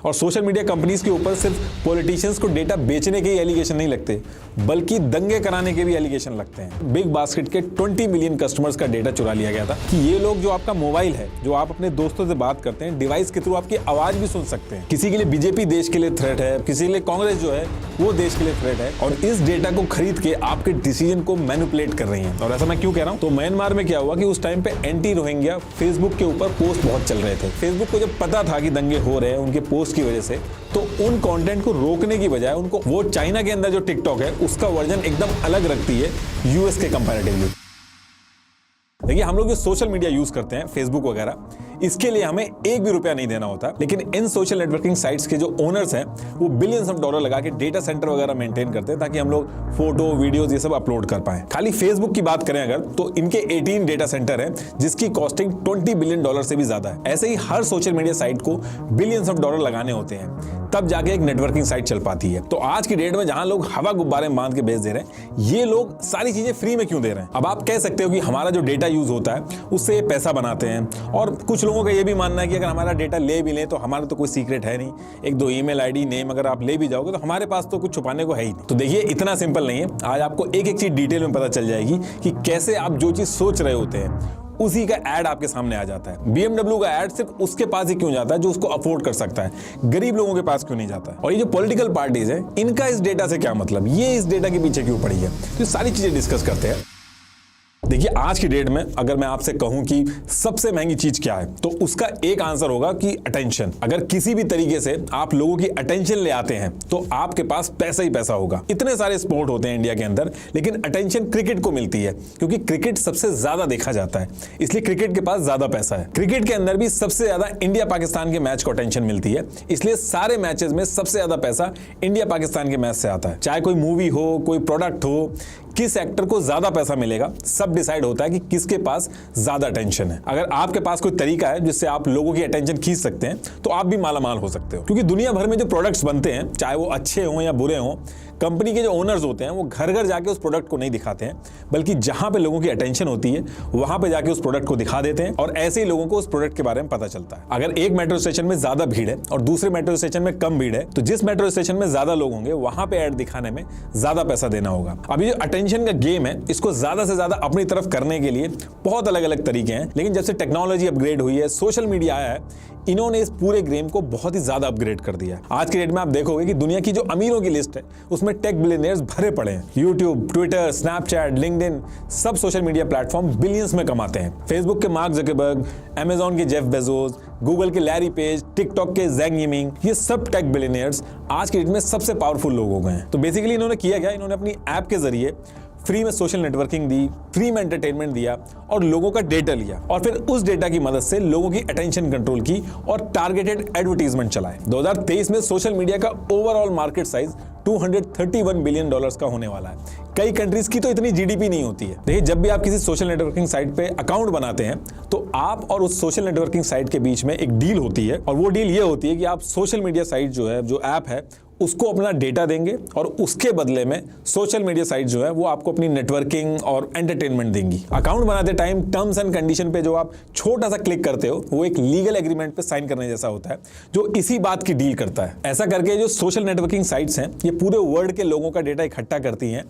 और social media companies के ऊपर सिर्फ पॉलिटिशियंस को डेटा बेचने के ही एलिगेशन नहीं लगते, बल्कि दंगे कराने के भी एलिगेशन लगते हैं। बिग बास्केट के 20 मिलियन कस्टमर्स का डेटा चुरा लिया गया था कि ये लोग जो आपका मोबाइल है, जो आप अपने दोस्तों से बात करते हैं, डिवाइस के थ्रू आपकी आवाज भी सुन सकते हैं। किसी के लिए बीजेपी देश के लिए थ्रेट है, किसी के लिए कांग्रेस जो है वो देश के लिए थ्रेट है, और इस डेटा को खरीद के आपके डिसीजन को मैनिपुलेट कर रही है। और ऐसा मैं क्यों कह रहा हूं? तो म्यांमार में क्या हुआ कि उस टाइम पे एंटी रोहिंग्या फेसबुक के ऊपर पोस्ट बहुत चल रहे थे। फेसबुक को जब पता था कि दंगे हो रहे हैं उनके पोस्ट की वजह से, तो उन कंटेंट को रोकने की बजाय उनको वो चाइना के अंदर जो टिकटॉक है उसका वर्जन एकदम अलग रखती है यूएस के कंपैरेटिवली। देखिए, हम लोग जो सोशल मीडिया यूज करते हैं, फेसबुक वगैरह, इसके लिए हमें एक भी रुपया नहीं देना होता, लेकिन इन सोशल नेटवर्किंग साइट्स के जो ओनर्स हैं वो बिलियंस ऑफ डॉलर लगा के डेटा सेंटर वगैरह मेंटेन करते हैं ताकि हम लोग फोटो वीडियोस ये सब अपलोड कर पाएं। खाली फेसबुक की बात करें अगर, तो इनके 18 डेटा सेंटर हैं जिसकी कॉस्टिंग $20 बिलियन से भी ज्यादा है। ऐसे ही हर सोशल मीडिया साइट को बिलियंस ऑफ डॉलर लगाने होते हैं, तब जाके एक नेटवर्किंग साइट चल पाती है। तो आज की डेट में जहां लोग हवा गुब्बारे बांध के बेच दे रहे हैं, ये लोग सारी चीजें फ्री में क्यों दे रहे हैं? अब आप कह सकते हो कि हमारा जो डेटा यूज होता है उससे पैसा बनाते हैं, और कुछ लोगों का ये भी मानना है कि अगर हमारा डेटा ले भी लें तो हमारा तो कोई सीक्रेट है नहीं, एक दो ईमेल आईडी नेम अगर आप ले भी जाओगे तो हमारे पास तो कुछ छुपाने को है ही नहीं। तो देखिए, इतना सिंपल नहीं है। आज आपको एक एक चीज डिटेल में पता चल जाएगी कि कैसे आप जो चीज सोच रहे होते हैं उसी का एड आपके सामने आ जाता है। BMW का एड सिर्फ उसके पास ही क्यों जाता है जो उसको अफोर्ड कर सकता है, गरीब लोगों के पास क्यों नहीं जाता है? और ये जो पॉलिटिकल पार्टीज है, इनका इस डेटा से क्या मतलब, ये इस डेटा के पीछे क्यों पड़ी है? तो ये सारी चीजें डिस्कस करते हैं। देखिए, आज की डेट में अगर मैं आपसे कहूं कि सबसे महंगी चीज क्या है, तो उसका एक आंसर होगा कि अटेंशन। अगर किसी भी तरीके से आप लोगों की अटेंशन ले आते हैं तो आपके पास पैसा ही पैसा होगा। इतने सारे स्पोर्ट होते हैं इंडिया के अंदर, लेकिन अटेंशन क्रिकेट को मिलती है क्योंकि क्रिकेट सबसे ज्यादा देखा जाता है, इसलिए क्रिकेट के पास ज्यादा पैसा है। क्रिकेट के अंदर भी सबसे ज्यादा इंडिया पाकिस्तान के मैच को अटेंशन मिलती है, इसलिए सारे मैचेस में सबसे ज्यादा पैसा इंडिया पाकिस्तान के मैच से आता है। चाहे कोई मूवी हो, कोई प्रोडक्ट हो, किस एक्टर को ज्यादा पैसा मिलेगा सब डिसाइड होता है कि किसके पास ज्यादा अटेंशन है। अगर आपके पास कोई तरीका है जिससे आप लोगों की अटेंशन खींच सकते हैं तो आप भी मालामाल हो सकते हो, क्योंकि दुनिया भर में जो प्रोडक्ट्स बनते हैं, चाहे वो अच्छे हों या बुरे हों, कंपनी के जो ओनर्स होते हैं वो घर घर जाके उस प्रोडक्ट को नहीं दिखाते हैं, बल्कि जहां पे लोगों की अटेंशन होती है वहां पे जाके उस प्रोडक्ट को दिखा देते हैं, और ऐसे ही लोगों को उस प्रोडक्ट के बारे में पता चलता है। अगर एक मेट्रो स्टेशन में ज्यादा भीड़ है और दूसरे मेट्रो स्टेशन में कम भीड़ है, तो जिस मेट्रो स्टेशन में ज्यादा लोग होंगे वहां पे ऐड दिखाने में ज्यादा पैसा देना होगा। अभी जो अटेंशन का गेम है, इसको ज्यादा से ज्यादा अपनी तरफ करने के लिए बहुत अलग अलग तरीके हैं, लेकिन जब से टेक्नोलॉजी अपग्रेड हुई है, सोशल मीडिया आया है, इन्होंने इस पूरे गेम को बहुत ही ज्यादा अपग्रेड कर दिया है। आज के डेट में आप देखोगे कि दुनिया की जो अमीरों की लिस्ट है उसमें टेक बिलियनियर्स भरे पड़े हैं। यूट्यूब, ट्विटर, स्नैपचैट, लिंक्डइन, सब सोशल मीडिया प्लेटफॉर्म बिलियंस में कमाते हैं। फेसबुक के मार्क जकरबर्ग, अमेजॉन के जेफ बेजोस, गूगल के लैरी पेज, टिकटॉक के ज़ैंग यिमिंग, ये सब टेक बिलियनियर्स आज के डेट में सबसे पावरफुल लोग हो गए हैं। तो बेसिकली इन्होंने किया क्या, इन्होंने अपनी ऐप के जरिए फ्री में सोशल नेटवर्किंग दी, फ्री में एंटरटेनमेंट दिया और लोगों का डेटा लिया, और फिर उस डेटा की मदद से लोगों की अटेंशन कंट्रोल की और टारगेटेड एडवर्टीजमेंट चलाए। 2023 में सोशल मीडिया का ओवरऑल मार्केट साइज $231 बिलियन का होने वाला है। कई कंट्रीज की तो इतनी जीडीपी नहीं होती है। देखिए, जब भी आप किसी सोशल नेटवर्किंग साइट पे अकाउंट बनाते हैं तो आप और उस सोशल नेटवर्किंग साइट के बीच में एक डील होती है, और वो डील ये होती है कि आप सोशल मीडिया साइट जो है, जो ऐप है, उसको अपना डेटा देंगे और उसके बदले में सोशल मीडिया साइट जो है वो आपको अपनी नेटवर्किंग और एंटरटेनमेंट देंगी। अकाउंट बनाते टाइम टर्म्स एंड कंडीशन पे जो आप छोटा सा क्लिक करते हो वो एक लीगल एग्रीमेंट पे साइन करने जैसा होता है, जो इसी बात की डील करता है। ऐसा करके जो सोशल नेटवर्किंग साइट्स हैं ये पूरे वर्ल्ड के लोगों का डेटा इकट्ठा करती हैं,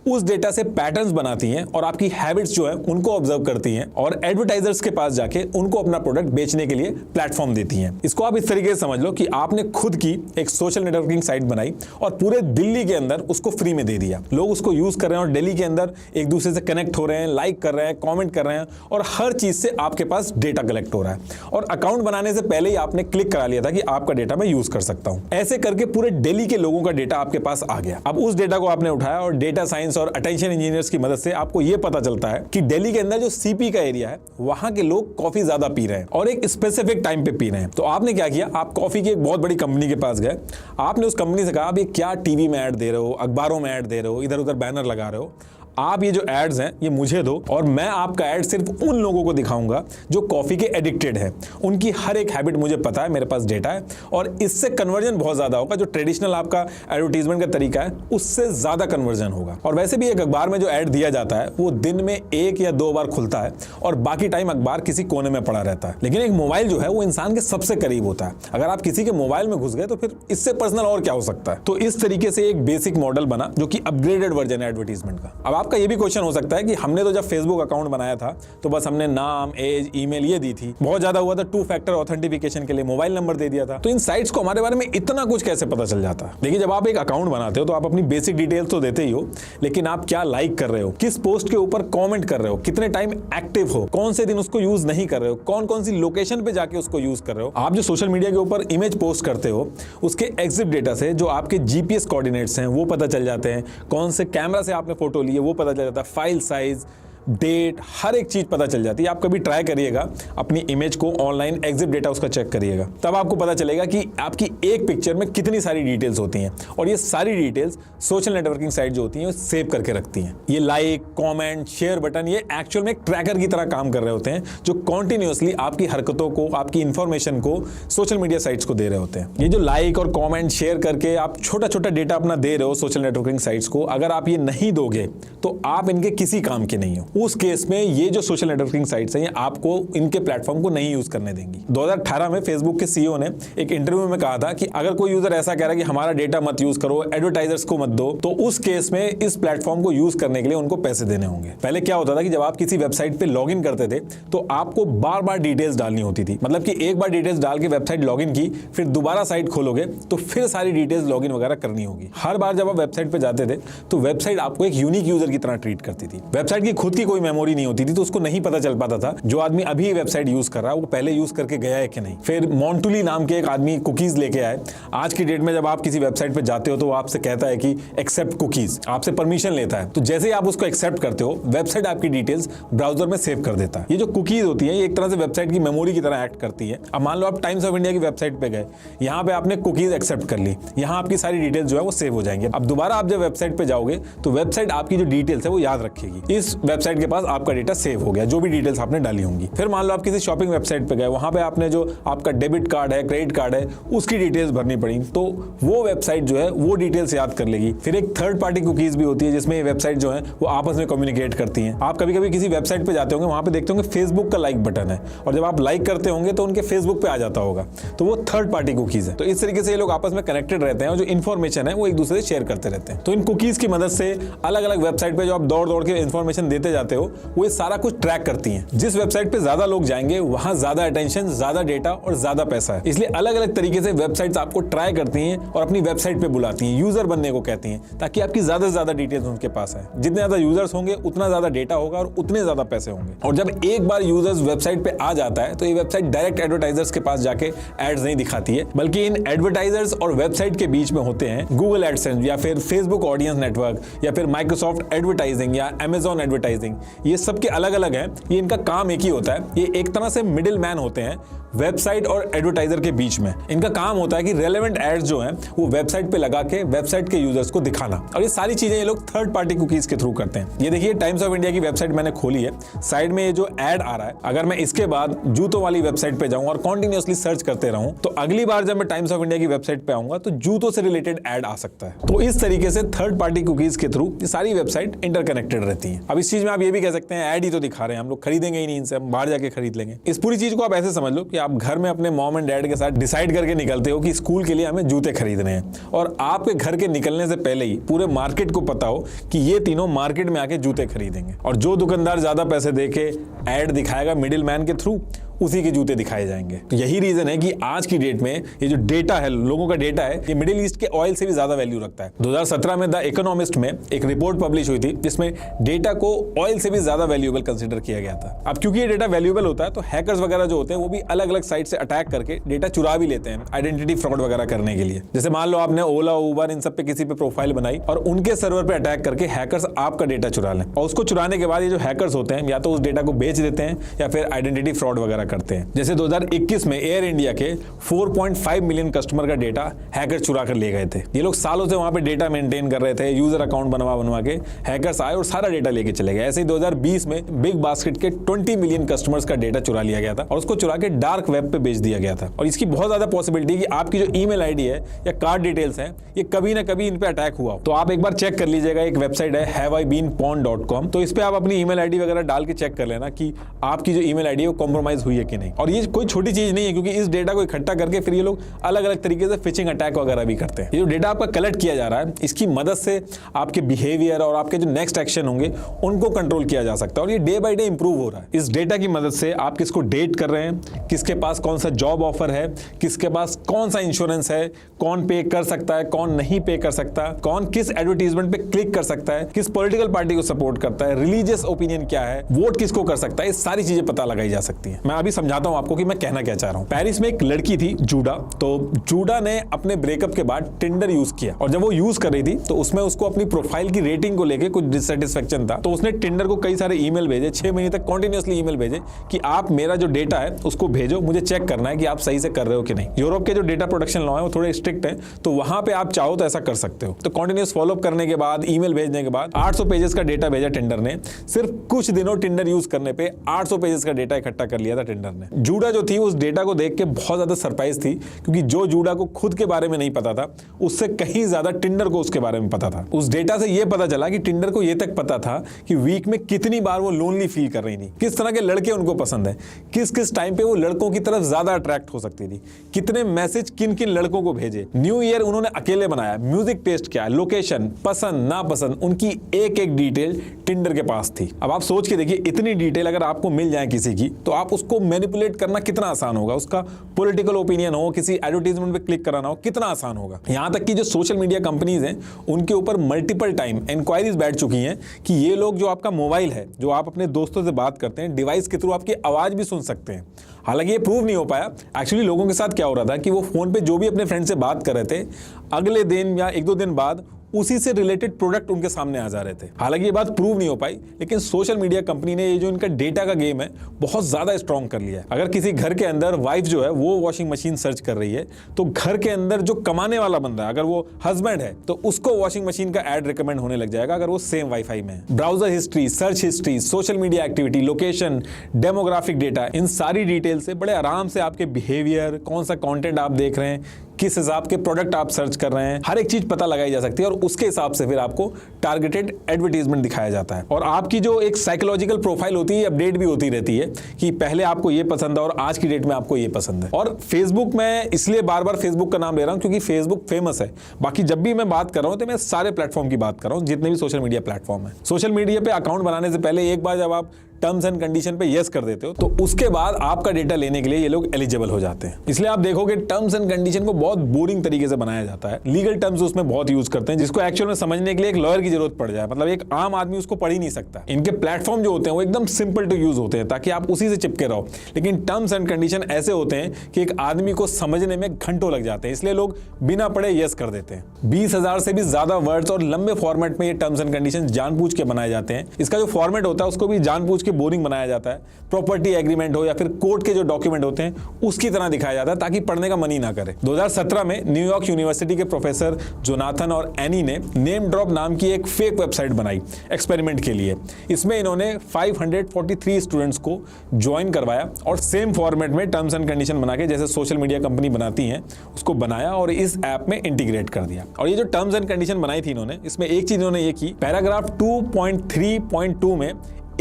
उस डेटा से पैटर्न्स बनाती हैं और आपकी हैबिट्स जो है उनको ऑब्जर्व करती हैं, और एडवर्टाइजर्स के पास जाके उनको अपना प्रोडक्ट बेचने के लिए प्लेटफॉर्म देती हैं। इसको आप इस तरीके से समझ लो कि आपने खुद की एक सोशल नेटवर्किंग साइट बनाई और पूरे दिल्ली के अंदर उसको फ्री में दे दिया। लोग उसको यूज कर रहे हैं और दिल्ली के अंदर एक दूसरे से कनेक्ट हो रहे हैं, लाइक कर रहे हैं, कॉमेंट कर रहे हैं, और हर चीज से आपके पास डेटा कलेक्ट हो रहा है। और अकाउंट बनाने से पहले ही आपने क्लिक करा लिया था कि आपका डेटा मैं यूज कर सकता हूं। ऐसे करके पूरे दिल्ली के लोगों का डेटा आपके पास आ गया। अब उस डेटा को आपने उठाया और डेटा साइंस और अटेंशन इंजीनियर्स की मदद से आपको यह पता चलता है कि दिल्ली के अंदर जो सीपी का एरिया है वहां के लोग कॉफी ज्यादा पी रहे हैं और एक स्पेसिफिक टाइम पे पी रहे हैं। तो आपने क्या किया, आप कॉफी की एक बहुत बड़ी कंपनी के पास गए, आपने उस कंपनी से कहा, आप ये क्या टीवी में ऐड दे रहे हो, अखबारों में ऐड दे रहे हो, इधर उधर बैनर लगा रहे हो, आप ये जो एड्स हैं ये मुझे दो और मैं आपका एड सिर्फ उन लोगों को दिखाऊंगा जो कॉफी के एडिक्टेड है, उनकी हर एक हैबिट मुझे पता है, मेरे पास डेटा है और इससे कन्वर्जन बहुत ज्यादा होगा। जो ट्रेडिशनल आपका एडवर्टीजमेंट का तरीका है उससे ज्यादा कन्वर्जन होगा। और वैसे भी एक अखबार में जो एड दिया जाता है वो दिन में 1 या 2 बार खुलता है और बाकी टाइम अखबार किसी कोने में पड़ा रहता है। लेकिन एक मोबाइल जो है वो इंसान के सबसे करीब होता है। अगर आप किसी के मोबाइल में घुस गए तो फिर इससे पर्सनल और क्या हो सकता है। तो इस तरीके से एक बेसिक मॉडल बना जो कि अपग्रेडेड वर्जन है एडवर्टीजमेंट का। अब आपका ये भी क्वेश्चन हो सकता है कि हमने तो जब फेसबुक अकाउंट बनाया था तो बस हमने नाम, एज, ईमेल ये दी थी, बहुत ज्यादा हुआ था 2 फैक्टर ऑथेंटिफिकेशन के लिए मोबाइल नंबर दे दिया था, तो इन साइट्स को हमारे बारे में इतना कुछ कैसे पता चल जाता है। देखिए, जब आप एक अकाउंट बनाते हो तो आप अपनी बेसिक डिटेल्स तो देते ही हो, लेकिन आप क्या लाइक कर रहे हो, किस पोस्ट के ऊपर कमेंट कर रहे हो, कितने टाइम एक्टिव हो, कौन से दिन उसको यूज नहीं कर रहे हो, कौन कौन सी लोकेशन पे जाके उसको यूज कर रहे हो, आप जो सोशल मीडिया के ऊपर इमेज पोस्ट करते हो उसके एग्जिट डेटा से जो आपके जीपीएस कोऑर्डिनेट्स हैं वो पता चल जाते हैं, कौन से कैमरा से आपने फोटो ली है वो पता चल जाता है, फाइल साइज, डेट, हर एक चीज पता चल जाती है। आप कभी ट्राई करिएगा अपनी इमेज को ऑनलाइन एग्जिट डेटा उसका चेक करिएगा, तब आपको पता चलेगा कि आपकी एक पिक्चर में कितनी सारी डिटेल्स होती हैं और ये सारी डिटेल्स सोशल नेटवर्किंग साइट जो होती हैं वो सेव करके रखती हैं। ये लाइक, कमेंट, शेयर बटन ये एक्चुअल में एक ट्रैकर की तरह काम कर रहे होते हैं जो कॉन्टिन्यूअसली आपकी हरकतों को, आपकी इंफॉर्मेशन को सोशल मीडिया साइट्स को दे रहे होते हैं। ये जो लाइक और कॉमेंट शेयर करके आप छोटा छोटा डेटा अपना दे रहे हो सोशल नेटवर्किंग साइट्स को, अगर आप ये नहीं दोगे तो आप इनके किसी काम के नहीं हो। उस केस में ये जो सोशल नेटवर्किंग साइट्स हैं ये आपको इनके प्लेटफॉर्म को नहीं यूज करने देंगी। 2018 में फेसबुक के सीईओ ने एक इंटरव्यू में कहा था कि अगर कोई यूजर ऐसा कह रहा है कि हमारा डेटा मत यूज करो, एडवर्टाइजर्स को मत दो, तो उस केस में इस प्लेटफॉर्म को यूज करने के लिए उनको पैसे देने होंगे। पहले क्या होता था कि जब आप किसी वेबसाइट पे लॉगिन करते थे तो आपको बार बार डिटेल्स डालनी होती थी, मतलब कि एक बार डिटेल्स डाल के वेबसाइट लॉगिन की, फिर दोबारा साइट खोलोगे तो फिर सारी डिटेल्स लॉगिन वगैरह करनी होगी। हर बार जब आप वेबसाइट पे जाते थे तो वेबसाइट आपको एक यूनिक यूजर की तरह ट्रीट करती थी। वेबसाइट की खुद की कोई मेमोरी नहीं होती थी, तो उसको नहीं पता चल पाता था जो आदमी अभी वेबसाइट यूज कर रहा है वो पहले यूज करके गया है कि नहीं। फिर मॉन्टुली नाम के एक आदमी कुकीज लेके आए। आज की डेट में जब आप किसी वेबसाइट पे जाते हो तो वो आपसे कहता है कि एक्सेप्ट कुकीज, आपसे परमिशन लेता है, तो जैसे ही आप उसको एक्सेप्ट करते हो वेबसाइट आपकी डिटेल्स ब्राउजर में सेव कर देता है। ये जो कुकीज होती है ये एक तरह से वेबसाइट की मेमोरी की तरह एक्ट करती है। अब मान लो आप टाइम्स ऑफ इंडिया की वेबसाइट पे गए, यहाँ पे आपने कुकीज एक्सेप्ट कर ली, यहाँ आपकी सारी डिटेल्स जो है वो सेव हो जाएंगे। अब दोबारा आप जब वेबसाइट पे जाओगे तो वेबसाइट आपकी जो डिटेल्स है वो याद रखेगी, इस वेबसाइट के पास आपका डेटा सेव हो गया, जो भी डिटेल्स आपने डाली होंगी। फिर मान लो आप किसी शॉपिंग वेबसाइट पे गए, वहां पे आपने जो आपका डेबिट कार्ड है, क्रेडिट कार्ड है, उसकी डिटेल्स भरनी पड़ी, तो वो वेबसाइट जो है वो डिटेल्स याद कर लेगी। फिर एक थर्ड पार्टी कुकीज भी होती है जिसमें ये वेबसाइट जो है वो आपस में कम्युनिकेट करती हैं। आप कभी कभी किसी वेबसाइट पे जाते होंगे, वहां पे देखते होंगे फेसबुक का लाइक बटन है और जब आप लाइक करते होंगे तो उनके फेसबुक पे आ जाता होगा, तो वो थर्ड पार्टी कुकीज है। तो इस तरीके से ये लोग आपस में कनेक्टेड रहते हैं और जो इन्फॉर्मेशन है वो एक दूसरे से शेयर करते रहते हैं। तो इन कुकीज की मदद से अलग अलग वेबसाइट पे जो आप दौड़ दौड़ के इन्फॉर्मेशन देते जाते हो वो सारा कुछ ट्रैक करती हैं। जिस वेबसाइट पे ज्यादा लोग जाएंगे वहां ज्यादा अटेंशन, ज्यादा डेटा और ज्यादा पैसा है, इसलिए अलग अलग तरीके से वेबसाइट्स आपको ट्राई करती हैं और अपनी वेबसाइट पे बुलाती हैं, यूजर बनने को कहती हैं, ताकि आपकी ज्यादा से ज्यादा डिटेल्स उनके पास है। जितने ज्यादा यूजर्स होंगे उतना ज्यादा डेटा होगा और उतने ज्यादा पैसे होंगे। और जब एक बार यूजर्स वेबसाइट पे आ जाता है तो ये वेबसाइट डायरेक्ट एडवर्टाइजर्स के पास जाके एड्स नहीं दिखाती है, बल्कि इन एडवर्टाइजर्स और वेबसाइट के बीच में होते हैं गूगल एडसेंस या फिर फेसबुक ऑडियंस नेटवर्क या फिर माइक्रोसॉफ्ट एडवर्टाइजिंग या अमेजॉन एडवर्टाइजिंग। ये सबके अलग अलग है, ये इनका काम एक ही होता है। ये एक तरह से मिडिल मैन होते हैं वेबसाइट और एडवर्टाइजर के बीच में। इनका काम होता है कि रेलेवेंट एड्स जो हैं वो वेबसाइट पे लगा के वेबसाइट के यूजर्स को दिखाना, और ये सारी चीजें ये लोग थर्ड पार्टी कुकीज के थ्रू करते हैं। ये देखिए टाइम्स ऑफ इंडिया की वेबसाइट मैंने खोली है, साइड में ये जो एड आ रहा है, अगर मैं इसके बाद जूतों वाली वेबसाइट पे जाऊं और कॉन्टिन्यूअसली सर्च करते रहूं तो अगली बार जब मैं टाइम्स ऑफ इंडिया की वेबसाइट पे आऊंगा तो जूतों से रिलेटेड एड आ सकता है। तो इस तरीके से थर्ड पार्टी कुकीज के थ्रू ये सारी वेबसाइट इंटरकनेक्टेड रहती है। अब इस चीज में आप ये भी कह सकते हैं एड ही तो दिखा रहे हैं, हम लोग खरीदेंगे ही नहीं इनसे, हम बाहर जाके खरीद लेंगे। इस पूरी चीज को आप ऐसे समझ लो कि आप घर में अपने मॉम एंड डैड के साथ डिसाइड करके निकलते हो कि स्कूल के लिए हमें जूते खरीदने हैं, और आपके घर के निकलने से पहले ही पूरे मार्केट को पता हो कि ये तीनों मार्केट में आके जूते खरीदेंगे, और जो दुकानदार ज्यादा पैसे देके ऐड दिखाएगा मिडिल मैन के थ्रू, उसी के जूते दिखाए जाएंगे। तो यही रीजन है कि आज की डेट में ये जो डेटा है, लोगों का डेटा है, ये मिडिल ईस्ट के ऑयल से भी ज्यादा वैल्यू रखता है। 2017 में द इकोनॉमिस्ट में एक रिपोर्ट पब्लिश हुई थी जिसमें डेटा को ऑयल से भी ज्यादा वैल्यूएबल कंसीडर किया गया था। अब क्योंकि ये डेटा वैल्यूएबल होता है तो हैकर्स वगैरह जो होते हैं वो भी अलग अलग साइट से अटैक करके डेटा चुरा भी लेते हैं आइडेंटिटी फ्रॉड वगैरह करने के लिए। जैसे मान लो आपने ओला, उबर, इन सब पे किसी पे प्रोफाइल बनाई और उनके सर्वर पे अटैक करके हैकर्स आपका डेटा चुरा लें, और उसको चुराने के बाद ये जो हैकर्स होते हैं या तो उस डेटा को बेच देते हैं या फिर आइडेंटिटी फ्रॉड वगैरह करते हैं। जैसे 2021 में एयर इंडिया के 4.5 मिलियन कस्टमर का डेटा हैकर चुरा कर ले गए थे। ये लोग सालों से वहां पे डेटा मेंटेन कर रहे थे, यूजर अकाउंट बनवा के हैकर्स आए और सारा डेटा लेके चले गए। ऐसे ही 2020 में बिग बास्केट के 20 मिलियन कस्टमर्स का डेटा चुरा लिया गया था और उसको चुरा के डार्क वेब पे बेच दिया गया था। और इसकी बहुत ज्यादा पॉसिबिलिटी कि आपकी जो ईमेल आईडी है या कार्ड डिटेल्स हैं, ये कभी ना कभी इन पे अटैक हुआ। तो आप एक बार चेक कर लीजिएगा, एक वेबसाइट है haveibeenpawned.com, तो इस पे आप अपनी ईमेल आईडी वगैरह डाल के चेक कर लेना कि आपकी जो ईमेल आईडी है वो कॉम्प्रोमाइज हुई है कि नहीं। और ये कोई छोटी चीज नहीं है, क्योंकि इस डेटा को इकट्ठा करके फिर ये लोग अलग अलग तरीके से फिशिंग अटैक वगैरह भी करते हैं। ये जो डेटा आपका कलेक्ट किया जा रहा है, इसकी मदद से आपके बिहेवियर और आपके जो नेक्स्ट एक्शन होंगे उनको कंट्रोल किया जा सकता है। और ये डे बाय डे इंप्रूव हो रहा है। इस डेटा की मदद से आप किसको डेट कर रहे हैं, किसके पास कौन सा जॉब ऑफर है, किसके पास कौन सा इंश्योरेंस है, कौन पे कर सकता है, कौन नहीं पे कर सकता, कौन किस एडवर्टीजमेंट पे क्लिक कर सकता है, किस पॉलिटिकल पार्टी को सपोर्ट करता है, रिलीजियस ओपिनियन क्या है, वोट किसको कर सकता है, ये सारी चीजें पता लगाई जा सकती हैं। मैं अभी समझाता हूं आपको कि मैं कहना क्या चाह रहा हूं। पेरिस में एक लड़की थी जूडा, तो जूडा ने अपने ब्रेकअप के बाद टिंडर यूज किया और जब वो यूज कर रही थी तो उसमें उसको अपनी प्रोफाइल की रेटिंग को लेकर कुछ डिससेटिस्फेक्शन था। तो उसने टिंडर को कई सारे ईमेल भेजे, 6 महीने तक कंटिन्यूअसली ईमेल भेजे कि आप मेरा जो डेटा है उसको भेजो, मुझे चेक करना है कि आप सही से कर रहे हो कि नहीं। यूरोप के जो डेटा प्रोटेक्शन लॉ है वो थोड़े स्ट्रिक्ट है, तो वहां पे आप चाहो तो ऐसा कर सकते हो। तो कंटिन्यूअस फॉलोअप करने के बाद, ईमेल भेजने के बाद 800 पेजेस का डेटा भेजा टिंडर ने। सिर्फ कुछ दिनों टिंडर यूज करने पे 800 पेजेस का डेटा इकट्ठा कर लिया था टिंडर ने। जूडा जो थी उस डेटा को देख के बहुत ज्यादा सरप्राइज थी, क्योंकि जो जूडा को खुद के बारे में नहीं पता था, उससे कहीं ज्यादा टिंडर को उसके बारे में पता था। उस डेटा से यह पता चला कि टिंडर को यह तक पता था कि वीक में कितनी बार वो लोनली फील कर रही थी, किस तरह के लड़के उनको पसंद है, किस किस टाइम पे वो लड़कों की तरफ ज्यादा अट्रैक्ट हो सकती थी, कितने मैसेज किन किन लड़कों को भेजे, न्यू ईयर उन्होंने अकेले बनाया, म्यूजिक टेस्ट क्या, लोकेशन, पसंद नापसंद, उनकी एक एक डिटेल टिंडर के पास थी। अब आप सोच के देखिए, इतनी डिटेल अगर आपको मिल जाए किसी की, तो आप उसको मैनिपुलेट करना कितना आसान होगा। उसका पॉलिटिकल ओपिनियन हो, किसी एडवर्टाइजमेंट पे क्लिक कराना हो, कितना आसान होगा। यहां तक कि जो सोशल मीडिया कंपनीज हैं, उनके ऊपर मल्टीपल टाइम इंक्वायरीज बैठ चुकी हैं कि ये लोग जो आपका मोबाइल है, जो आप अपने दोस्तों से बात करते हैं, डिवाइस के थ्रू आपकी आवाज भी सुन सकते हैं। हालांकि ये प्रूव नहीं हो पाया। एक्चुअली लोगों के साथ क्या हो रहा था कि वो फोन पे जो भी अपने फ्रेंड से बात कर रहे थे, अगले दिन या 1-2 दिन बाद उसी से रिलेटेड प्रोडक्ट उनके सामने आ जा रहे थे। हालांकि ये बात प्रूव नहीं हो पाई, लेकिन सोशल मीडिया कंपनी ने ये जो इनका डेटा का गेम है बहुत ज्यादा स्ट्रॉन्ग कर लिया है। अगर किसी घर के अंदर वाइफ जो है वो वॉशिंग मशीन सर्च कर रही है, तो घर के अंदर जो कमाने वाला बंदा है, अगर वो हस्बैंड है, तो उसको वॉशिंग मशीन का एड रिकमेंड होने लग जाएगा अगर वो सेम वाईफाई में है। Browser history, search history, social media activity, location, demographic data, इन सारी डिटेल से बड़े आराम से आपके बिहेवियर, कौन सा कंटेंट आप देख रहे हैं, किस हिसाब के प्रोडक्ट आप सर्च कर रहे हैं, हर एक चीज पता लगाई जा सकती है और उसके हिसाब से फिर आपको टारगेटेड एडवर्टाइजमेंट दिखाया जाता है। और आपकी जो एक साइकोलॉजिकल प्रोफाइल होती है, अपडेट भी होती रहती है कि पहले आपको ये पसंद है और आज की डेट में आपको ये पसंद है। और फेसबुक में इसलिए बार बार फेसबुक का नाम ले रहा हूं क्योंकि फेसबुक फेमस है। बाकी जब भी मैं बात कर रहा हूं तो मैं सारे प्लेटफॉर्म की बात कर रहा हूं, जितने भी सोशल मीडिया प्लेटफॉर्म है। सोशल मीडिया पे अकाउंट बनाने से पहले एक बार जब आप टर्म्स एंड कंडीशन पे यस कर देते हो, तो उसके बाद आपका डेटा लेने के लिए ये लोग एलिजिबल हो जाते हैं। इसलिए आप देखोगे टर्म्स एंड कंडीशन को बहुत बोरिंग तरीके से बनाया जाता है। लीगल टर्म्स उसमें बहुत यूज करते हैं, जिसको एक्चुअल में समझने के लिए एक लॉयर की जरूरत पड़ जाए। मतलब एक आम आदमी उसको पढ़ ही नहीं सकता। इनके प्लेटफॉर्म जो होते हैं वो एकदम सिंपल टू यूज होते हैं, ताकि आप उसी से चिपके रहो। लेकिन टर्म्स एंड कंडीशन ऐसे होते हैं कि एक आदमी को समझने में घंटों लग जाते हैं, इसलिए लोग बिना पढ़े यस कर देते हैं। 20,000 से भी ज्यादा वर्ड्स और लंबे फॉर्मेट में ये टर्म्स एंड कंडीशन जानबूझ के बनाए जाते हैं। इसका जो फॉर्मेट होता है उसको भी जानबूझ के बोरिंग बनाया जाता है। प्रॉपर्टी एग्रीमेंट हो या फिर कोर्ट के जो डॉक्यूमेंट होते हैं उसकी तरह दिखाया जाता है, ताकि पढ़ने का मन ही ना करे। 2017 में न्यूयॉर्क यूनिवर्सिटी के प्रोफेसर जोनाथन और एनी ने नेम ड्रॉप नाम की एक फेक वेबसाइट बनाई एक्सपेरिमेंट के लिए। इसमें इन्होंने 543 स्टूडेंट्स को ज्वाइन करवाया और सेम फॉर्मेट में टर्म्स एंड कंडीशन बना के, जैसे सोशल मीडिया कंपनी बनाती हैं, उसको बनाया और इस ऐप में इंटीग्रेट कर दिया। और ये जो टर्म्स एंड कंडीशन बनाई थी इन्होंने, इसमें एक चीज इन्होंने ये की, पैराग्राफ 2.3.2 में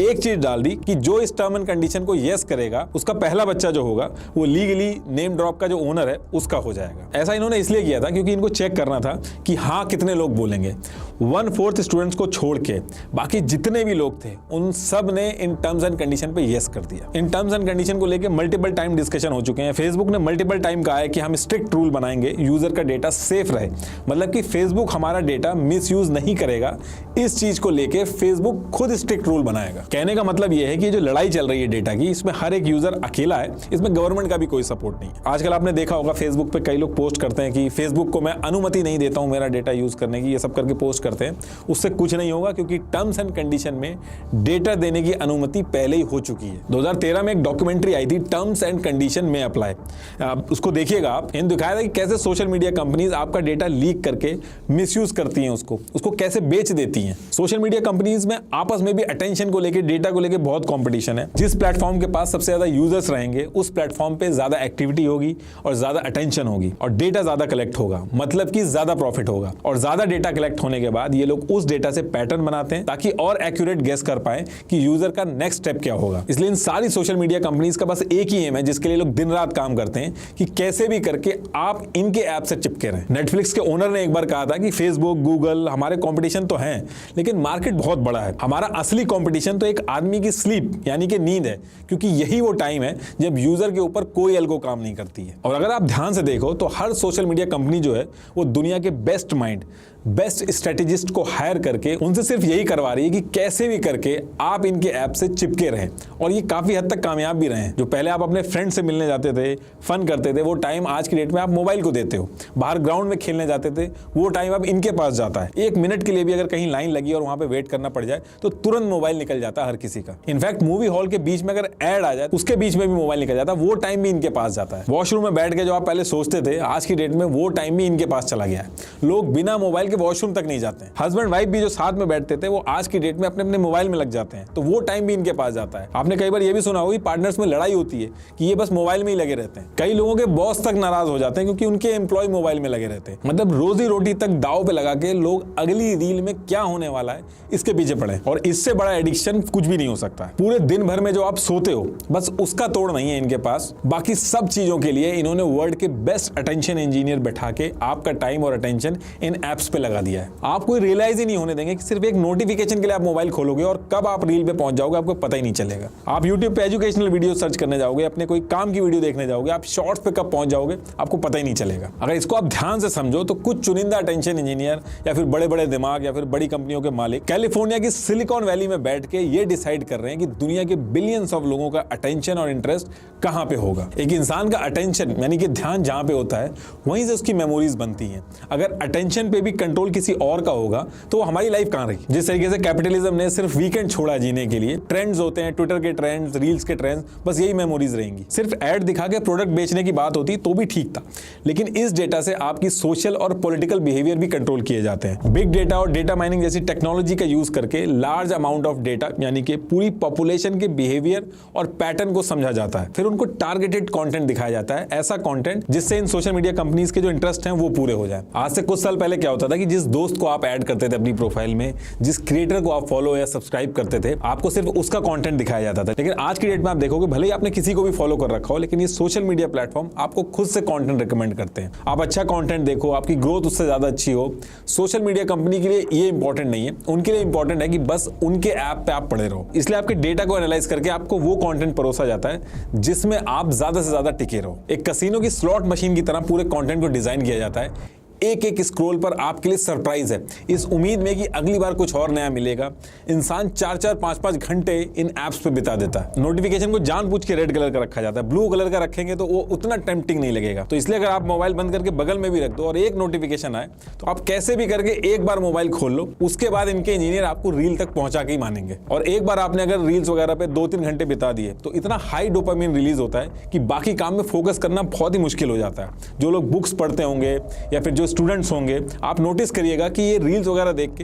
एक चीज डाल दी कि जो इस टर्म एंड कंडीशन को यस करेगा, उसका पहला बच्चा जो होगा वो लीगली नेम ड्रॉप का जो ओनर है उसका हो जाएगा। ऐसा इन्होंने इसलिए किया था क्योंकि इनको चेक करना था कि हाँ कितने लोग बोलेंगे। 1/4 स्टूडेंट्स को छोड़ के बाकी जितने भी लोग थे उन सब ने इन टर्म्स एंड कंडीशन पे यस कर दिया। इन टर्म्स एंड कंडीशन को लेकर मल्टीपल टाइम डिस्कशन हो चुके हैं। फेसबुक ने मल्टीपल टाइम कहा है कि हम स्ट्रिक्ट रूल बनाएंगे, यूजर का डेटा सेफ रहे, मतलब कि फेसबुक हमारा डेटा मिस यूज नहीं करेगा। इस चीज को लेकर फेसबुक खुद स्ट्रिक्ट रूल बनाएगा। कहने का मतलब यह है कि जो लड़ाई चल रही है डेटा की, इसमें हर एक यूजर अकेला है, इसमें गवर्नमेंट का भी कोई सपोर्ट नहीं है। आजकल आपने देखा होगा फेसबुक पे कई लोग पोस्ट करते हैं कि फेसबुक को मैं अनुमति नहीं देता हूं मेरा डेटा यूज करने की, ये सब करके पोस्ट करते हैं। उससे कुछ नहीं होगा, क्योंकि टर्म्स एंड कंडीशन में डेटा देने की अनुमति पहले ही हो चुकी है। 2013 में एक डॉक्यूमेंट्री आई थी, टर्म्स एंड कंडीशन में अप्लाई, उसको देखिएगा आप। इन दिखाया था कि कैसे सोशल मीडिया कंपनीज आपका डेटा लीक करके मिसयूज करती हैं, उसको कैसे बेच देती हैं। सोशल मीडिया कंपनीज में आपस में भी अटेंशन को लेके, डेटा को लेके बहुत कंपटीशन है। जिस प्लेटफॉर्म के पास सबसे ज्यादा यूजर्स रहेंगे उस प्लेटफॉर्म पे ज्यादा एक्टिविटी होगी और ज्यादा अटेंशन होगी और डेटा ज्यादा कलेक्ट होगा, मतलब कि ज्यादा प्रॉफिट होगा। और ज्यादा डेटा कलेक्ट होने के बाद ये लोग उस डेटा से पैटर्न बनाते हैं ताकि और एक्यूरेट गेस कर पाए कि यूजर का नेक्स्ट स्टेप क्या होगा। इसलिए इन सारी सोशल मीडिया कंपनीज का बस एक ही एम है, जिसके लिए लोग दिन रात काम करते हैं कि कैसे भी करके आप इनके ऐप से चिपके रहें। नेटफ्लिक्स के ओनर ने एक बार कहा था कि फेसबुक, गूगल हमारे कंपटीशन तो हैं, लेकिन मार्केट बहुत बड़ा है। हमारा असली कंपटीशन तो एक आदमी की स्लीप यानी कि नींद है, क्योंकि यही वो टाइम है जब यूजर के ऊपर कोई एल्गो काम नहीं करती है। और अगर आप ध्यान से देखो तो हर सोशल मीडिया कंपनी जो है वो दुनिया के बेस्ट माइंड, बेस्ट स्ट्रेटेजिस्ट को हायर करके उनसे सिर्फ यही करवा रही है कि कैसे भी करके आप इनके ऐप से चिपके रहें। और ये काफी हद तक कामयाब भी रहे। जो पहले आप अपने फ्रेंड से मिलने जाते थे, फन करते थे, वो टाइम आज की डेट में आप मोबाइल को देते हो। बाहर ग्राउंड में खेलने जाते थे, वो टाइम अब इनके पास जाता है। 1 मिनट के लिए भी अगर कहीं लाइन लगी और वहां पे वेट करना पड़ जाए तो तुरंत मोबाइल निकल जाता है हर किसी का। इनफैक्ट मूवी हॉल के बीच में अगर ऐड आ जाए उसके बीच में भी मोबाइल निकल जाता है, वो टाइम भी इनके पास जाता है। वॉशरूम में बैठ के जो आप पहले सोचते थे, आज की डेट में वो टाइम भी इनके पास चला गया है। लोग बिना मोबाइल के वॉशरूम तक नहीं जाते। हस्बैंड वाइफ भी जो साथ में बैठते थे, वो आज की डेट में अपने अपने मोबाइल में लग जाते हैं, तो वो टाइम भी इनके पास जाता है। आपने कई बार ये भी सुना होगा कि पार्टनर्स में लड़ाई होती है कि ये बस मोबाइल में ही लगे रहते हैं। कई लोगों के बॉस तक नाराज हो जाते हैं क्योंकि उनके एम्प्लॉय मोबाइल में लगे रहते हैं। मतलब रोजी रोटी तक दांव पे लगा के लोग अगली रील में क्या होने वाला है इसके पीछे पड़े। और इससे बड़ा एडिक्शन कुछ भी नहीं हो सकता है। पूरे दिन भर में जो आप सोते हो, बस उसका तोड़ नहीं है इनके पास। बाकी सब चीजों के लिए इन्होंने वर्ल्ड के बेस्ट अटेंशन इंजीनियर बैठा के आपका टाइम और अटेंशन इन एप्स पे लगा दिया है। आप कोई रियलाइज ही नहीं होने देंगे कि सिर्फ एक नोटिफिकेशन के लिए आप मोबाइल खोलोगे और कब आप रील पे पहुंच जाओगे आपको पता ही नहीं चलेगा। आप यूट्यूब पे एजुकेशनल वीडियो सर्च करने जाओगे, अपने कोई काम की वीडियो देखने जाओगे, आप शॉर्ट्स पे कब पहुंच जाओगे आपको पता ही नहीं चलेगा। अगर इसको आप ध्यान से समझो तो कुछ चुनिंदा अटेंशन इंजीनियर या फिर बड़े बड़े दिमाग या फिर बड़ी कंपनियों के मालिक कैलिफोर्निया की सिलिकॉन वैली में बैठ के ये डिसाइड कर रहे हैं कि दुनिया के बिलियंस ऑफ लोगों का अटेंशन और इंटरेस्ट कहां पे होगा। एक इंसान का अटेंशन यानी कि ध्यान जहां पे होता है वहीं से उसकी मेमोरीज बनती हैं। अगर अटेंशन पे भी कंट्रोल किसी और का होगा तो वो हमारी लाइफ कहां रही। जिस तरीके से कैपिटलिज्म ने सिर्फ वीकेंड छोड़ा जीने के लिए, ट्रेंड्स होते हैं, ट्विटर के ट्रेंड्स, रील्स के ट्रेंड्स, बस यही मेमोरीज रहेंगी। सिर्फ ऐड दिखा के प्रोडक्ट बेचने की बात होती तो भी ठीक था, लेकिन इस डेटा से आपकी सोशल और पॉलिटिकल बिहेवियर भी कंट्रोल किए जाते हैं। बिग डेटा और डेटा माइनिंग जैसी टेक्नोलॉजी का यूज करके लार्ज अमाउंट ऑफ डेटा यानी कि पूरी पॉपुलेशन के बिहेवियर और पैटर्न को समझा जाता है। फिर उनको टारगेटेड कंटेंट दिखाया जाता है, ऐसा कंटेंट जिससे इन सोशल मीडिया कंपनीज के जो इंटरेस्ट हैं वो पूरे हो जाए। आज से कुछ साल पहले क्या होता था कि जिस दोस्त को आप ऐड करते थे अपनी प्रोफाइल में, जिस क्रिएटर को आप फॉलो या सब्सक्राइब करते थे, आपको सिर्फ उसका कंटेंट दिखाया जाता था। लेकिन आज की डेट में आप देखोगे भले ही आपने किसी को भी फॉलो कर रखा हो, लेकिन ये सोशल मीडिया प्लेटफॉर्म आपको खुद से कंटेंट रिकमेंड करते हैं। आप अच्छा कंटेंट देखो, आपकी ग्रोथ उससे ज्यादा अच्छी हो। सोशल मीडिया कंपनी के लिए ये इंपॉर्टेंट नहीं है, उनके लिए इंपॉर्टेंट है कि बस उनके ऐप पे आप पड़े रहो। इसलिए आपके डेटा को एनालाइज करके आपको वो कंटेंट परोसा जाता है जिसमें आप ज्यादा से ज्यादा टिके रहो। एक कैसीनो की स्लॉट मशीन की तरह पूरे कंटेंट को डिजाइन किया जाता है। एक एक स्क्रॉल पर आपके लिए सरप्राइज है, इस उम्मीद में कि अगली बार कुछ और नया मिलेगा। इंसान 4-4, 5-5 घंटे इन ऐप्स पे बिता देता है। नोटिफिकेशन को जानबूझ के रेड कलर का रखा जाता है, ब्लू कलर का रखेंगे तो वो उतना टेम्पटिंग नहीं लगेगा। तो इसलिए अगर आप मोबाइल बंद करके बगल में भी रख दो और एक नोटिफिकेशन आए तो आप कैसे भी करके एक बार मोबाइल खोल लो, उसके बाद इनके इंजीनियर आपको रील तक पहुंचा के ही मानेंगे। और एक बार आपने अगर रील्स वगैरह पे 2-3 घंटे बिता दिए तो इतना हाई डोपामिन रिलीज होता है कि बाकी काम में फोकस करना बहुत ही मुश्किल हो जाता है। जो लोग बुक्स पढ़ते होंगे या फिर जो स्टूडेंट्स होंगे, आप नोटिस करिएगा कि ये रील्स वगैरह देख के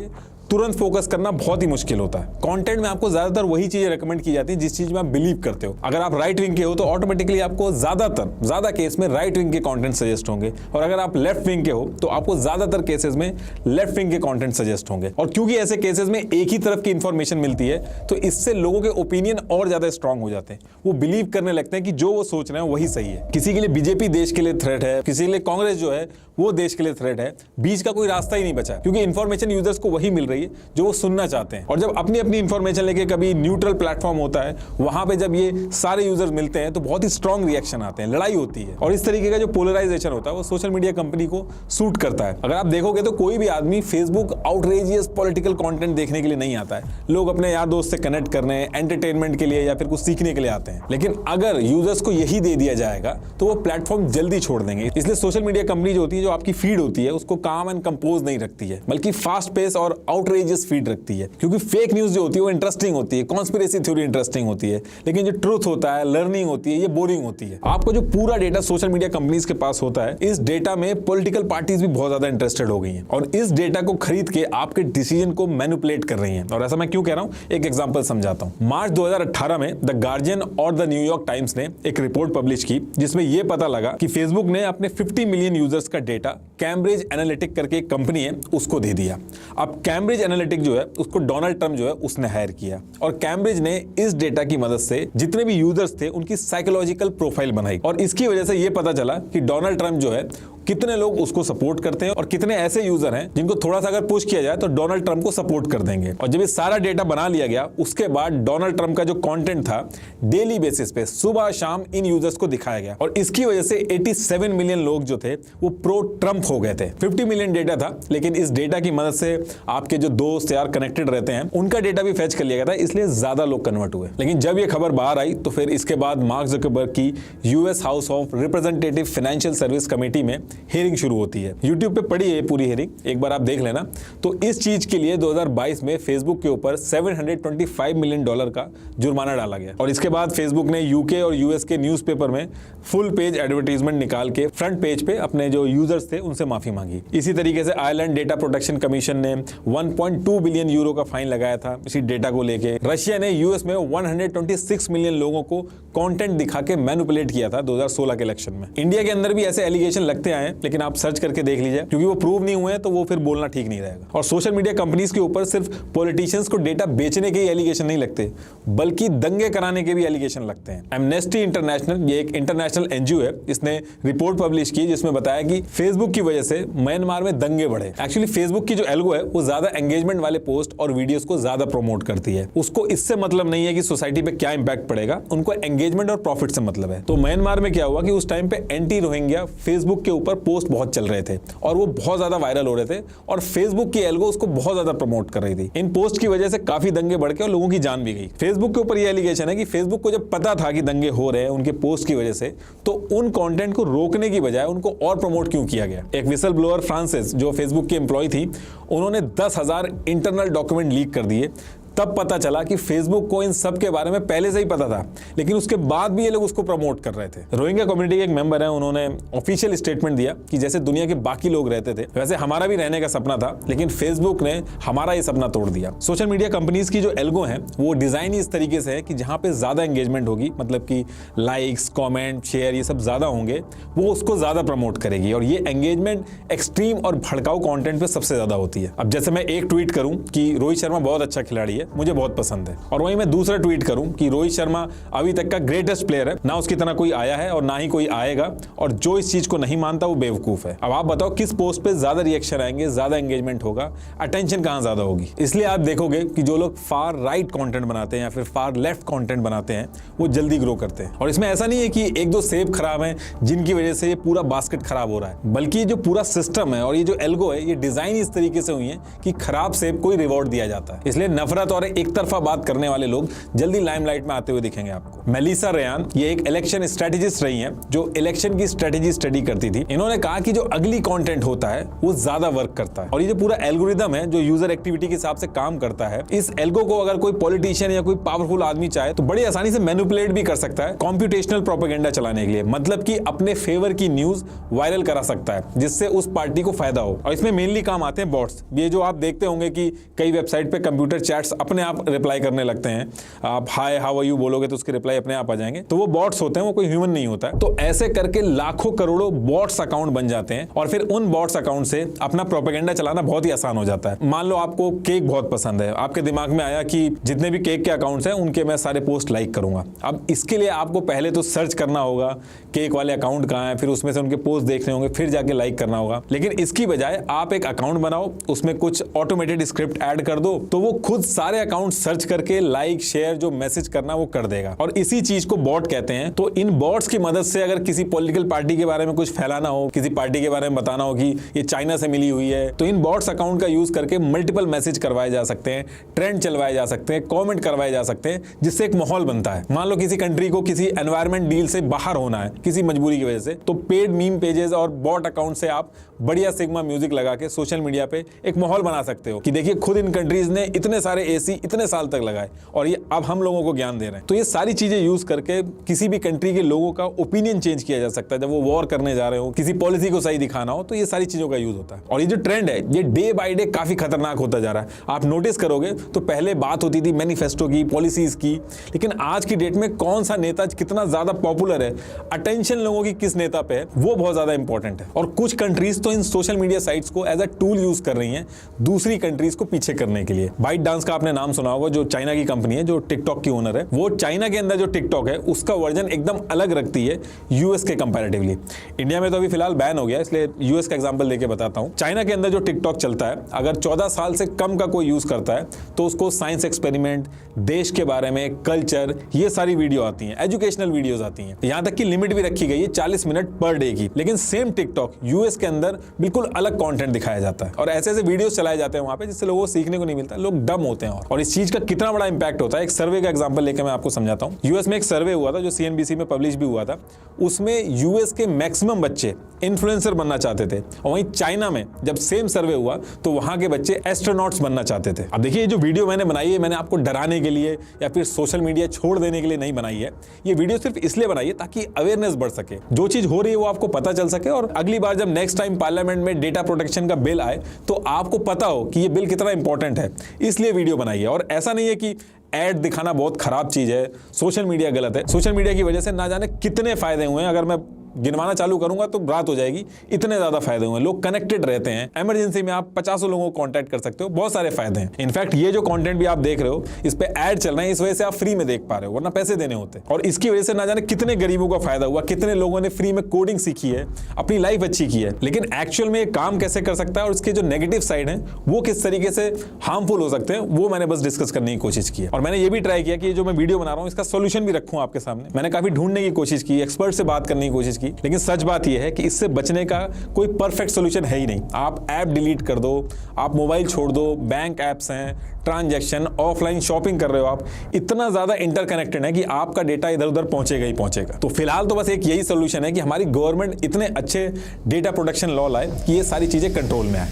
तुरंत फोकस करना बहुत ही मुश्किल होता है। कंटेंट में आपको ज्यादातर वही चीजें रेकमेंड की जाती है जिस चीज में आप बिलीव करते हो। अगर आप राइट विंग के हो तो ऑटोमेटिकली आपको ज्यादा केस में राइट विंग के कंटेंट सजेस्ट होंगे, और अगर आप लेफ्ट विंग के हो तो आपको ज्यादातर केसेस में लेफ्ट विंग के कंटेंट सजेस्ट होंगे। और क्योंकि ऐसे केसेस में एक ही तरफ की इंफॉर्मेशन मिलती है तो इससे लोगों के ओपिनियन और ज्यादा स्ट्रांग हो जाते हैं। वो बिलीव करने लगते हैं कि जो वो सोच रहे हैं वही सही है। किसी के लिए बीजेपी देश के लिए थ्रेट है, किसी के लिए कांग्रेस जो है वो देश के लिए थ्रेट है, बीच का कोई रास्ता ही नहीं बचा, क्योंकि इंफॉर्मेशन यूजर्स को वही मिल रही है करिए जो वो सुनना चाहते हैं। और जब अपनी अपनी इंफॉर्मेशन लेके कभी न्यूट्रल प्लेटफॉर्म होता है, वहां पे जब ये सारे यूजर्स मिलते हैं तो बहुत ही स्ट्रॉन्ग रिएक्शन आते हैं, लड़ाई होती है। और इस तरीके का जो पोलराइजेशन होता है वो सोशल मीडिया कंपनी को सूट करता है। अगर आप देखोगे तो कोई भी आदमी फेसबुक आउटरेजियस पॉलिटिकल कंटेंट देखने के लिए नहीं आता है। लोग अपने यार दोस्त से कनेक्ट करने, एंटरटेनमेंट के लिए या फिर कुछ सीखने के लिए आते हैं। लेकिन अगर यूजर्स को यही दे दिया जाएगा तो वो प्लेटफॉर्म जल्दी छोड़ देंगे। इसलिए सोशल मीडिया कंपनी जो होती है, जो आपकी फीड होती है, उसको काम एंड कंपोज नहीं रखती है, बल्कि फास्ट पेस और आउटरेजियस फीड रखती है। क्योंकि फेक न्यूज जो होती है वो इंटरेस्टिंग होती है, कॉन्स्पिरेसी थ्योरी इंटरेस्टिंग होती है, लेकिन जो ट्रूथ होता है, लर्निंग होती है, ये बोरिंग होती है। आपको जो पूरा डेटा सोशल मीडिया कंपनीज के पास होता है, इस डेटा में पॉलिटिकल पार्टीज भी बहुत ज्यादा इंटरेस्टेड हो गई हैं और इस डेटा को खरीद के आपके डिसीजन को मैनिपुलेट कर रही हैं। और ऐसा मैं क्यों कह रहा हूं, एक एग्जांपल समझाता हूं। मार्च 2018 में द गार्जियन और द न्यूयॉर्क टाइम्स ने एक रिपोर्ट पब्लिश की जिसमें यह पता लगा कि फेसबुक ने अपने 50 मिलियन यूजर्स का डेटा कैम्ब्रिज एनालिटिक करके एक कंपनी है उसको दे दिया। अब कैम्ब्रिज एनालिटिक जो है उसको डोनाल्ड ट्रंप जो है उसने हायर किया और कैम्ब्रिज ने इस डेटा की मदद से जितने भी यूजर्स थे उनकी साइकोलॉजिकल प्रोफाइल बनाई और इसकी वजह से यह पता चला कि डोनाल्ड ट्रंप जो है कितने लोग उसको सपोर्ट करते हैं और कितने ऐसे यूजर हैं जिनको थोड़ा सा अगर पुश किया जाए तो डोनाल्ड ट्रंप को सपोर्ट कर देंगे। और जब ये सारा डेटा बना लिया गया उसके बाद डोनाल्ड ट्रंप का जो कंटेंट था डेली बेसिस पे सुबह शाम इन यूजर्स को दिखाया गया और इसकी वजह से 87 मिलियन लोग जो थे वो प्रो ट्रंप हो गए थे। 50 मिलियन डेटा था, लेकिन इस डेटा की मदद से आपके जो दोस्त यार कनेक्टेड रहते हैं उनका डेटा भी फेच कर लिया गया था, इसलिए ज्यादा लोग कन्वर्ट हुए। लेकिन जब ये खबर बाहर आई तो फिर इसके बाद मार्क ज़करबर्ग की US house of representative financial service committee में हियरिंग शुरू होती है। यूट्यूब पे पड़ी है पूरी हियरिंग, एक बार आप देख लेना। तो इस चीज के लिए 2022 में फेसबुक के ऊपर $725 मिलियन का जुर्माना डाला गया और इसके बाद फेसबुक ने यूके और यूएस के न्यूज़पेपर में फुल पेज एडवर्टाइजमेंट निकाल के फ्रंट पेज पे अपने जो यूजर्स थे उनसे माफी मांगी। इसी तरीके से आयरलैंड डेटा प्रोटेक्शन कमीशन ने 1.2 बिलियन यूरो का फाइन लगाया था इसी डेटा को लेके। रशिया ने यूएस में 126 मिलियन लोगों को कंटेंट दिखा के मैनिपुलेट किया था 2016 के इलेक्शन में। इंडिया के अंदर भी ऐसे एलिगेशन लगते आए, लेकिन आप सर्च करके देख लीजिए, क्योंकि वो प्रूव नहीं हुए तो वो फिर बोलना ठीक नहीं रहेगा। और सोशल मीडिया कंपनीज के ऊपर सिर्फ पॉलिटिशियंस को डेटा बेचने के ही एलिगेशन नहीं लगते, बल्कि दंगे कराने के भी एलिगेशन लगते हैं। एमनेस्टी इंटरनेशनल, ये एक इंटरनेशनल एनजीओ है, इसने रिपोर्ट पब्लिश की जिसमें बताया कि फेसबुक की वजह से म्यांमार में दंगे बढ़े। एक्चुअली फेसबुक की जो एल्गो है वो ज्यादा एंगेजमेंट वाले पोस्ट और वीडियोस को ज्यादा प्रमोट करती है। उसको इससे मतलब नहीं है कि सोसाइटी पे क्या इंपैक्ट पड़ेगा, उनको एंगेजमेंट और प्रॉफिट से मतलब है। तो म्यांमार में क्या हुआ कि उस टाइम पे एंटी रोहिंग्या फेसबुक के ऊपर पोस्ट बहुत चल रहे थे और वो बहुत ज्यादा वायरल हो रहे थे और फेसबुक की एल्गो उसको बहुत ज्यादा प्रमोट कर रही थी। इन पोस्ट की वजह से काफी दंगे बढ़ के और लोगों की जान भी गई। फेसबुक के ऊपर ये एलिगेशन है कि फेसबुक को जब पता था कि दंगे हो रहे हैं उनके पोस्ट की वजह से, तो उन कंटेंट को रोकने की बजाय उनको और प्रमोट क्यों किया गया। एक विसल ब्लोअर फ्रांसिस जो फेसबुक की एम्प्लॉय थी, उन्होंने 10,000 इंटरनल डॉक्यूमेंट लीक कर दिए। तब पता चला कि फेसबुक को इन सब के बारे में पहले से ही पता था, लेकिन उसके बाद भी ये लोग उसको प्रमोट कर रहे थे। रोहिंग्या कम्युनिटी के एक मेंबर हैं, उन्होंने ऑफिशियल स्टेटमेंट दिया कि जैसे दुनिया के बाकी लोग रहते थे वैसे हमारा भी रहने का सपना था, लेकिन फेसबुक ने हमारा ये सपना तोड़ दिया। सोशल मीडिया कंपनीज की जो एल्गो है वो डिजाइन इस तरीके से है कि जहां पे ज्यादा एंगेजमेंट होगी, मतलब कि लाइक्स, कॉमेंट, शेयर ये सब ज्यादा होंगे, वो उसको ज्यादा प्रमोट करेगी और ये एंगेजमेंट एक्सट्रीम और भड़काऊ कॉन्टेंट पे सबसे ज्यादा होती है। अब जैसे मैं एक ट्वीट करूं कि रोहित शर्मा बहुत अच्छा खिलाड़ी है, मुझे बहुत पसंद है, और वहीं मैं दूसरा ट्वीट करूं कि रोहित शर्मा अभी तक का ग्रेटेस्ट प्लेयर है, ना उसकी तरह कोई आया है और ना ही कोई आएगा, और जो इस चीज को नहीं मानता वो बेवकूफ है। अब आप बताओ किस पोस्ट पे ज्यादा रिएक्शन आएंगे, ज्यादा एंगेजमेंट होगा, अटेंशन कहां ज्यादा होगी। इसलिए आप देखोगे कि जो लोग फार राइट कंटेंट बनाते हैं या फिर फार लेफ्ट कंटेंट बनाते हैं वो जल्दी ग्रो करते हैं। और इसमें ऐसा नहीं है कि एक दो सेब खराब हैं जिनकी वजह से ये पूरा बास्केट खराब हो रहा है, बल्कि जो पूरा सिस्टम है और ये जो एल्गो है, ये डिजाइन इस तरीके से हुई है कि खराब सेब को ही रिवॉर्ड दिया जाता है। इसलिए नफरत और एक तरफा बात करने वाले लोग जल्दी लाइमलाइट में आते हुए दिखेंगे आपको। मेलिसा रेयान, ये एक इलेक्शन स्ट्रेटेजिस्ट रही हैं जो इलेक्शन की स्ट्रेटेजी स्टडी करती थी। इन्होंने कहा कि जो अगली कंटेंट होता है वो ज्यादा वर्क करता है, और ये जो पूरा एल्गोरिदम है जो यूजर एक्टिविटी के हिसाब से काम करता है, इस एल्गो को अगर कोई पॉलिटिशियन या कोई पावरफुल आदमी चाहे तो बड़ी आसानी से मैनिपुलेट भी कर सकता है कॉम्प्यूटेशनल प्रोपेगेंडा चलाने के लिए, मतलब कि अपने फेवर की न्यूज वायरल करा सकता है जिससे उस पार्टी को फायदा हो। और इसमें मेनली काम आते हैं बॉट्स। ये जो आप देखते होंगे कि कई वेबसाइट पे कंप्यूटर चैट्स अपने आप रिप्लाई करने लगते हैं। आप हाय हाउ आर यू बोलोगे तो उसके रिप्लाई अपने आप आ जाएंगे। तो वो बॉट्स होते हैं, वो कोई ह्यूमन नहीं होता है। तो ऐसे करके लाखों करोड़ों बॉट्स अकाउंट बन जाते हैं और फिर उन बॉट्स अकाउंट से अपना प्रोपेगेंडा चलाना बहुत ही आसान हो जाता है। मान लो आपको केक बहुत पसंद है, आपके दिमाग में आया कि जितने भी केक के अकाउंट्स हैं उनके मैं सारे पोस्ट लाइक करूंगा। अब इसके लिए आपको पहले तो सर्च करना होगा केक वाले अकाउंट कहाँ है, फिर उसमें से उनके पोस्ट देखने होंगे, फिर जाके लाइक करना होगा। लेकिन इसकी बजाय आप एक अकाउंट बनाओ, उसमें कुछ ऑटोमेटेड स्क्रिप्ट ऐड कर दो, तो वो खुद सारे अकाउंट सर्च करके लाइक शेयर जो मैसेज करना वो कर देगा। और इसी चीज को बॉट कहते हैं। तो इन बॉट्स की मदद से अगर किसी पॉलिटिकल पार्टी के बारे में कुछ फैलाना हो, किसी पार्टी के बारे में बताना हो कि ये चाइना से मिली हुई है, तो इन बॉट्स अकाउंट का यूज करके मल्टीपल मैसेज करवाए जा सकते हैं, ट्रेंड चलवाए जा सकते हैं, कमेंट करवाए जा सकते हैं, जिससे एक माहौल बनता है। मान लो किसी कंट्री को किसी एनवायरमेंट डील से बाहर होना है किसी मजबूरी की वजह से, तो पेड मीम पेजेस और बॉट अकाउंट से आप बढ़िया सिग्मा म्यूजिक लगा के सोशल मीडिया पे एक माहौल बना सकते हो कि देखिए खुद इन कंट्रीज ने इतने सारे एसी इतने साल तक लगाए और ये अब हम लोगों को ज्ञान दे रहे हैं। तो ये सारी चीजें यूज करके किसी भी कंट्री के लोगों का ओपिनियन चेंज किया जा सकता है। जब वो वॉर करने जा रहे हो, किसी पॉलिसी को सही दिखाना हो, तो ये सारी चीजों का यूज होता है। और ये जो ट्रेंड है ये डे बाय डे काफी खतरनाक होता जा रहा है। आप नोटिस करोगे तो पहले बात होती थी मैनिफेस्टो की, पॉलिसीज की, लेकिन आज की डेट में कौन सा नेता कितना ज्यादा पॉपुलर है, अटेंशन लोगों की किस नेता पे है, वो बहुत ज्यादा इंपॉर्टेंट है। और कुछ कंट्रीज तो इन सोशल मीडिया साइट्स को एज अ टूल यूज कर रही हैं दूसरी कंट्रीज को पीछे करने के लिए। बाइट डांस का आपने नाम सुना होगा, जो चाइना की कंपनी है, जो टिकटॉक की ओनर है, वो चाइना के अंदर जो टिकटॉक है उसका वर्जन एकदम अलग रखती है यूएस के कंपैरेटिवली। इंडिया में तो अभी फिलहाल बैन हो गया, इसलिए यूएस का एग्जांपल देके बताता हूं। चाइना के अंदर जो टिकटॉक चलता है, अगर 14 साल से कम का कोई यूज करता है तो उसको साइंस एक्सपेरिमेंट, देश के बारे में, कल्चर, ये सारी वीडियो आती हैं, एजुकेशनल वीडियोस आती हैं। यहां तक कि लिमिट भी रखी गई है 40 मिनट पर डे की। लेकिन सेम टिकटॉक यूएस के अंदर बिल्कुल अलग कंटेंट दिखाया जाता है और ऐसे ऐसे वीडियोस चलाए जाते हैं वहां पे जिससे लोगों को सीखने को नहीं मिलता, लोग डम होते हैं। और इस चीज का कितना बड़ा इंपैक्ट होता है, एक सर्वे का एग्जांपल लेकर मैं आपको समझाता हूं। यूएस में एक सर्वे हुआ था जो सीएनबीसी में पब्लिश भी हुआ था। उसमें यूएस के मैक्सिमम बच्चे इन्फ्लुएंसर बनना चाहते थे और वहीं चाइना में जब सेम सर्वे हुआ तो वहां के बच्चे एस्ट्रोनॉट्स बनना चाहते थे। अब देखिए, ये जो वीडियो मैंने बनाई है, मैंने आपको डराने के लिए या फिर सोशल मीडिया छोड़ देने के लिए नहीं बनाई है। ये वीडियो सिर्फ इसलिए बनाई है ताकि अवेयरनेस बढ़ सके, जो चीज हो रही है वो आपको पता चल सके, और अगली बार जब नेक्स्ट टाइम पार्लियामेंट में डेटा प्रोटेक्शन का बिल आए तो आपको पता हो कि ये बिल कितना इंपॉर्टेंट है। इसलिए वीडियो बनाई है। और ऐसा नहीं है कि ऐड दिखाना बहुत खराब चीज है, सोशल मीडिया गलत है। सोशल मीडिया की वजह से ना जाने कितने फायदे हुए हैं, अगर मैं गिनवाना चालू करूंगा तो रात हो जाएगी, इतने ज्यादा फायदे हुए हैं। लोग कनेक्टेड रहते हैं, इमरजेंसी में आप 50 लोगों को कांटेक्ट कर सकते हो, बहुत सारे फायदे हैं। इनफैक्ट ये जो कंटेंट भी आप देख रहे हो, इस पे ऐड चल रहे हैं, इस वजह से आप फ्री में देख पा रहे हो, वरना पैसे देने होते। और इसकी वजह से ना जाने कितने गरीबों का फायदा हुआ, कितने लोगों ने फ्री में कोडिंग सीखी है, अपनी लाइफ अच्छी की है। लेकिन एक्चुअल में ये काम कैसे कर सकता है और इसके जो नेगेटिव साइड है वो किस तरीके से हार्मफुल हो सकते हैं, वो मैंने बस डिस्कस करने की कोशिश की है। और मैंने ये भी ट्राई किया कि जो मैं वीडियो बना रहा हूँ इसका सोल्यूशन भी रखूं आपके सामने। मैंने काफी ढूंढने की कोशिश की, एक्सपर्ट से बात करने की कोशिश की, लेकिन सच बात यह है कि इससे बचने का कोई परफेक्ट सॉल्यूशन है ही नहीं। आप ऐप डिलीट कर दो, आप मोबाइल छोड़ दो, बैंक ऐप्स हैं, ट्रांजैक्शन, ऑफलाइन शॉपिंग कर रहे हो, आप इतना ज्यादा इंटरकनेक्टेड है कि आपका डेटा इधर उधर पहुंचेगा ही पहुंचेगा। तो फिलहाल तो बस एक यही सॉल्यूशन है कि हमारी गवर्नमेंट इतने अच्छे डेटा प्रोटेक्शन लॉ लाए कि ये सारी चीजें कंट्रोल में आए।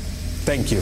Thank you.